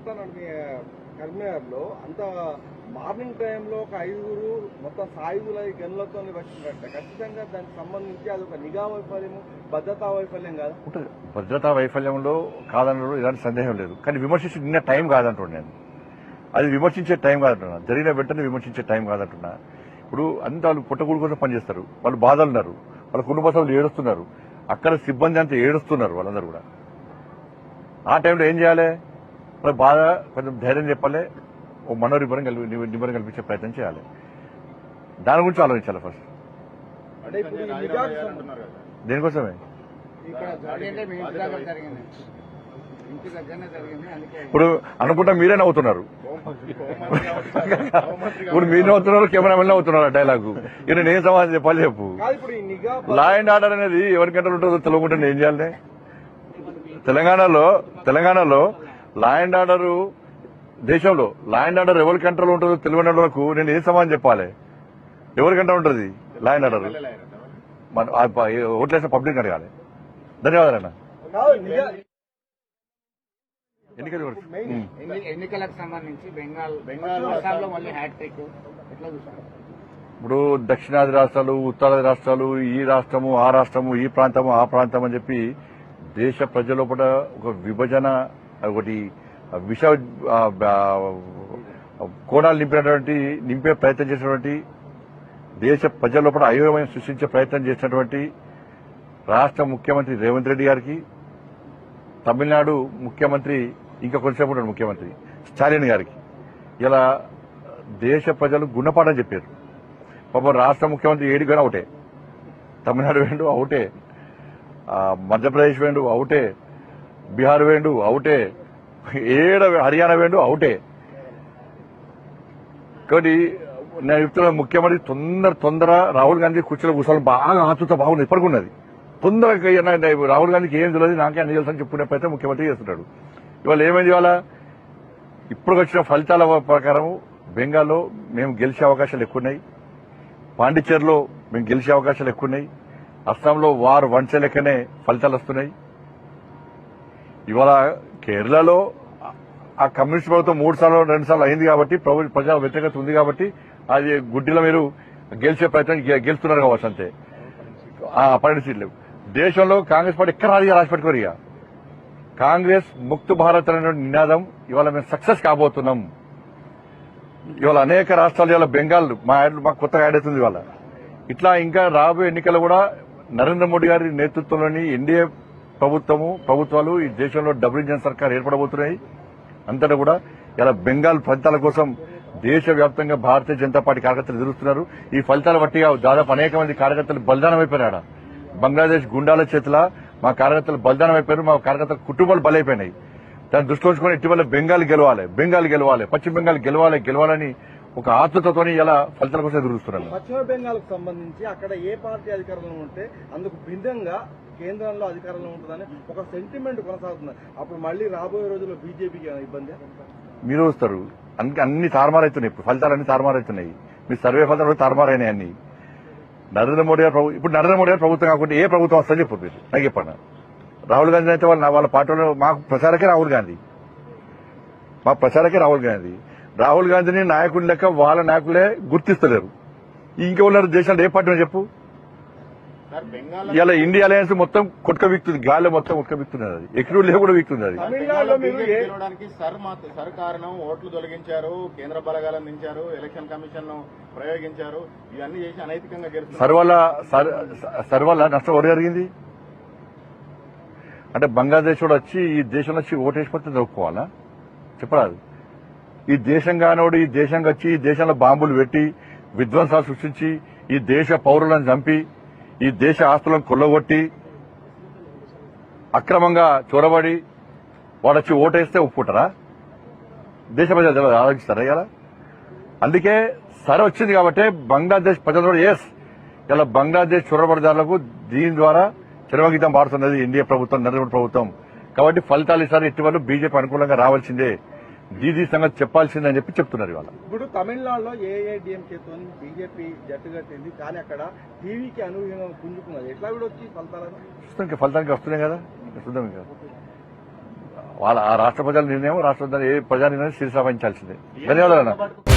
చెప్తానండి మీ కరీంనగర్ లో అంత మార్నింగ్ టైంలో ఒక 5 మొత్తం సాయుధుల గనులతో వచ్చినట్ట ఖచ్చితంగా దానికి సంబంధించి అది ఒక నిఘా వైఫల్యము భద్రతా వైఫల్యం కాదు. భద్రతా వైఫల్యంలో కాదనడం ఇలాంటి సందేహం లేదు. కానీ విమర్శించిన టైం కాదంటున్నాను నేను. అది విమర్శించే టైం కాదంటున్నా, జరిగిన వెంటనే విమర్శించే టైం కాదంటున్నా. ఇప్పుడు అంత వాళ్ళు పుట్టగూడు కోసం పనిచేస్తారు, వాళ్ళు బాధలు ఉన్నారు, వాళ్ళ కుటుంబ సభ్యులు ఏడుస్తున్నారు, అక్కడ సిబ్బంది అంతా ఏడుస్తున్నారు వాళ్ళందరూ కూడా. ఆ టైంలో ఏం చేయాలి? వాళ్ళ బాధ కొంచెం ధైర్యం చెప్పాలి, ఓ మనోనిబ్బరం కల్పించే ప్రయత్నం చేయాలి. దాని గురించి ఆలోచించాలి ఫస్ట్. అంటే దేనికోసమే ఇప్పుడు అనుకుంటా మీరే నవ్వుతున్నారు. ఇప్పుడు మీరు నవ్వుతున్నారు, కెమెరామెన్ నవ్వుతున్నారు. డైలాగు ఇది నేను సమాధానం చెప్పాలి. చెప్పు. లా అండ్ ఆర్డర్ అనేది ఎవరికంటే ఉంటుందో తెలియకుండా ఏం చేయాలి? తెలంగాణలో లా అండ్ ఆర్డర్, దేశంలో లా అండ్ ఆర్డర్ ఎవరి కంట్రోల్ ఉంటుందో తెలియని వాళ్ళకు నేను ఏం సమాధానం చెప్పాలి? ఎవరి కంట్రోల్ ఉంటుంది లా అండ్ ఆర్డర్? ఓట్లేసిన పబ్లిక్ అడగాలి. ధన్యవాదాలన్నా. ఎన్నికలకు సంబంధించి బెంగాల్ మళ్ళీ హ్యాట్రిక్ ఎట్లా చూస్తారు? ఇప్పుడు దక్షిణాది రాష్ట్రాలు, ఉత్తరాది రాష్ట్రాలు, ఈ రాష్ట్రము ఆ రాష్ట్రము, ఈ ప్రాంతము ఆ ప్రాంతం అని చెప్పి దేశ ప్రజల కూడా ఒక విభజన, ఒకటి విష కోణాలు నింపే ప్రయత్నం చేసినటువంటి, దేశ ప్రజల లోపల అయోమయం సృష్టించే ప్రయత్నం చేసినటువంటి రాష్ట్ర ముఖ్యమంత్రి రేవంత్ రెడ్డి గారికి, తమిళనాడు ముఖ్యమంత్రి ఇంకా కొంచెంసేపు ఉన్నాడు ముఖ్యమంత్రి స్టాలిన్ గారికి ఇలా దేశ ప్రజలు గుణపాఠం చెప్పారు. పాపం రాష్ట్ర ముఖ్యమంత్రి ఏడికైనా ఒకటే, తమిళనాడు వేండు అవుటే, మధ్యప్రదేశ్ వేండు అవుటే, బీహార్ వేండు అవుటే, హర్యానా వేండు అవుటే. కాబట్టి నేను చెప్తున్నా, ముఖ్యమంత్రి తొందర రాహుల్ గాంధీ కుర్చీలో కూర్చోవాలి బాగా ఆతుత బాగుంది, ఇప్పటికున్నది. తొందరగా రాహుల్ గాంధీకి ఏం తెలియదు, నాకే అన్ని తెలుసు అని చెప్పుకునే ప్రయత్నం ముఖ్యమంత్రి చేస్తున్నాడు. ఇవాళ ఏమైంది? ఇవాళ ఇప్పుడు వచ్చిన ఫలితాల ప్రకారం బెంగాల్లో మేము గెలిచే అవకాశాలు ఎక్కువన్నాయి, పాండిచ్చేరిలో మేము గెలిచే అవకాశాలు ఎక్కువన్నాయి, అస్సాంలో వారు వన్సే లెక్కనే ఫలితాలు వస్తున్నాయి. ఇవాళ కేరళలో ఆ కమ్యూనిస్ట్ ప్రభుత్వం 3 సార్లు 2 సార్లు అయింది కాబట్టి ప్రజా వ్యతిరేకత ఉంది కాబట్టి అది గుడ్డిలో మీరు గెలిచే ప్రయత్నం గెలుస్తున్నారు కావచ్చు అంతే. 12 సీట్లు దేశంలో కాంగ్రెస్ పార్టీ ఎక్కడ రాసి పెట్టుకోరు. ఇక కాంగ్రెస్ ముక్త్ భారత్ అనే నినాదం ఇవాళ మేము సక్సెస్ కాబోతున్నాం. ఇవాళ అనేక రాష్ట్రాలు, ఇవాళ బెంగాల్ మాకు కొత్తగా యాడ్ అవుతుంది ఇవాళ. ఇట్లా ఇంకా రాబోయే ఎన్నికలు కూడా నరేంద్ర మోడీ గారి నేతృత్వంలోని ఎన్డీఏ ప్రభుత్వాలు ఈ దేశంలో డబుల్ ఇంజన్ సర్కార్ ఏర్పడబోతున్నాయి. అంతటా కూడా ఇలా బెంగాల్ ఫలితాల కోసం దేశవ్యాప్తంగా భారతీయ జనతా పార్టీ కార్యకర్తలు ఎదురుస్తున్నారు. ఈ ఫలితాల బట్టి దాదాపు అనేక మంది కార్యకర్తలు బలిదానం అయిపోయినాడు. బంగ్లాదేశ్ గుండాల చేతుల మా కార్యకర్తలు బలిదానం అయిపోయారు, మా కార్యకర్తల కుటుంబాలు బలైపోయినాయి. దాన్ని దృష్టిలో ఉంచుకొని ఇటీవల బెంగాల్ గెలవాలి, పశ్చిమ బెంగాల్ గెలవాలని ఒక ఆతృతతోని ఇలా ఫలితాల కోసం ఎదురుస్తున్నారు. పశ్చిమ బెంగాల్ కు సంబంధించి అక్కడ ఏ పార్టీ అధికారంలో ఉంటే అందుకు భిన్నంగా కేంద్రంలో అధికారంలో ఉంటుందని ఒక సెంటిమెంట్ కొనసాగుతుంది. అప్పుడు మళ్లీ రాబోయే రోజుల్లో బీజేపీకి ఇబ్బంది మీరు వస్తారు. అన్ని తారుమారైతున్నాయి, ఇప్పుడు ఫలితాలు అన్ని తారుమారైతున్నాయి. మీ సర్వే ఫలితాలు తారుమారైనాయి అన్ని. నరేంద్ర మోడీ గారు ప్రభుత్వం కాకుండా ఏ ప్రభుత్వం వస్తుందని చెప్పు మీరు నాకు చెప్పండి. రాహుల్ గాంధీ అయితే వాళ్ళ పార్టీలో మాకు ప్రచారకే రాహుల్ గాంధీ. రాహుల్ గాంధీని నాయకుని లెక్క వాళ్ళ నాయకులే గుర్తిస్తలేరు. ఇంకెవరు దేశంలో ఏ పార్టీ చెప్పు? ఇలా ఇండియా అలయన్స్ మొత్తం కొట్టుక వీక్తుంది, గాలి మొత్తం కొట్టుక వీక్తున్నది, అది ఎక్కడ లేవు కూడా వీక్తుంది. అది సర్ కారణం ఓట్లు తొలగించారు, కేంద్ర బలగాలను దించారు, ఎలక్షన్ కమిషన్ ప్రయోగించారు, ఇవన్నీ చేసి అనైతికంగా సర్ వల్ల నష్టం ఎవరు జరిగింది అంటే బంగ్లాదేశ్ కూడా వచ్చి ఈ దేశంలో వచ్చి ఓటేసిపోతే చదువుకోవాలా చెప్పరాదు. ఈ దేశం కానోడు ఈ దేశంగా వచ్చి ఈ దేశంలో బాంబులు పెట్టి విధ్వంసాలు సృష్టించి ఈ దేశ పౌరులను చంపి ఈ దేశ ఆస్తులను కొల్లగొట్టి అక్రమంగా చొరబడి వాడు వచ్చి ఓటేస్తే ఒప్పుకుంటారా? దేశ ప్రజలు ఆలోచిస్తారా? ఇలా అందుకే సరే వచ్చింది కాబట్టి బంగ్లాదేశ్ ప్రజలు కూడా ఇలా బంగ్లాదేశ్ చొరబడిదారులకు దీని ద్వారా చిరవగీతం పాడుతున్నది ఇండియా ప్రభుత్వం, నరేంద్ర ప్రభుత్వం. కాబట్టి ఫలితాలు ఈసారి ఇటీవల బీజేపీ అనుకూలంగా రావాల్సిందే, దీదీ సంగతి చెప్పాల్సిందే అని చెప్తున్నారు ఇవాళ. ఇప్పుడు తమిళనాడులో ఏఐడిఎంకేతో బీజేపీ జట్టు కట్టింది, కానీ అక్కడ టీవీకి అనూహ్యంగా పుంజుకున్నది. ఎట్లా కూడా వచ్చి ఫలితానికి వస్తున్నాయి కదా, చూద్దాం ఇంకా వాళ్ళ ఆ రాష్ట్ర ప్రజల నిర్ణయం రాష్ట్ర ఏ ప్రజా నిర్ణయం శిరసావహించాల్సిందే. ధన్యవాదాలు అన్న.